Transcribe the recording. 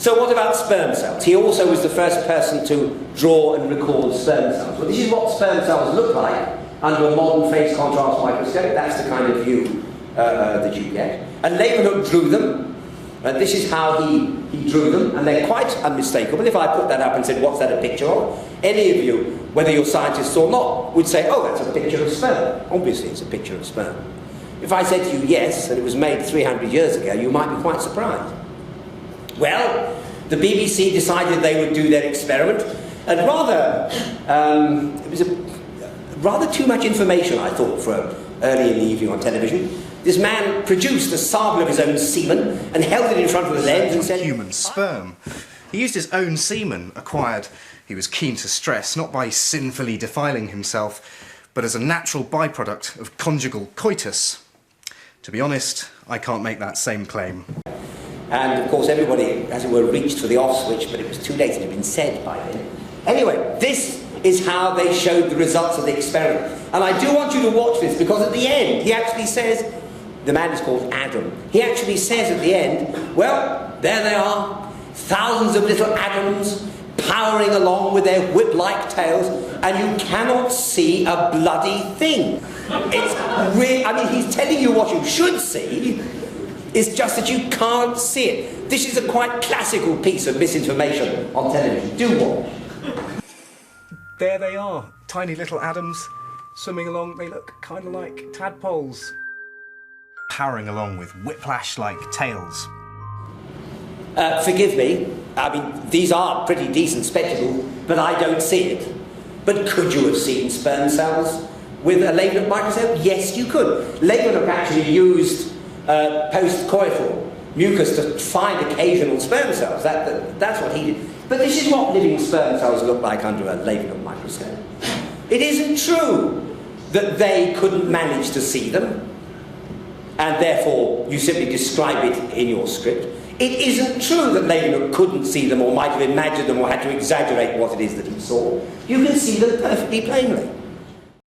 So what about sperm cells? He also was the first person to draw and record sperm cells. Well, this is what sperm cells look like under a modern phase contrast microscope. That's the kind of view that you get. And Leeuwenhoek drew them. This is how he drew them, and they're quite unmistakable. If I put that up and said, what's that a picture of? Any of you, whether you're scientists or not, would say, oh, that's a picture of sperm. Obviously, it's a picture of sperm. If I said to you, yes, and it was made 300 years ago, you might be quite surprised. Well, the BBC decided they would do their experiment, and it was rather too much information, I thought, for early in the evening on television. This man produced a sample of his own semen and held it in front of the lens and said... Human sperm. He used his own semen, acquired, he was keen to stress, not by sinfully defiling himself, but as a natural byproduct of conjugal coitus. To be honest, I can't make that same claim. And of course everybody, as it were, reached for the off switch, but it was too late, it had been said by then. Anyway, this is how they showed the results of the experiment. And I do want you to watch this, because at the end, he actually says, the man is called Adam, he actually says at the end, well, there they are, thousands of little atoms powering along with their whip-like tails, and you cannot see a bloody thing. It's really, I mean, he's telling you what you should see, it's just that you can't see it. This is a quite classical piece of misinformation on television. Do watch. There they are, tiny little atoms, swimming along, they look kind of like tadpoles. Powering along with whiplash-like tails. Forgive me, I mean, these are pretty decent spectacles, but I don't see it. But could you have seen sperm cells with a Leeuwenhoek microscope? Yes, you could. Leeuwenhoek actually used post-coital mucus to find occasional sperm cells. That's what he did. But this is what living sperm cells look like under a Leeuwenhoek microscope. It isn't true that they couldn't manage to see them, and therefore you simply describe it in your script. It isn't true that Leeuwenhoek couldn't see them or might have imagined them or had to exaggerate what it is that he saw. You can see them perfectly plainly.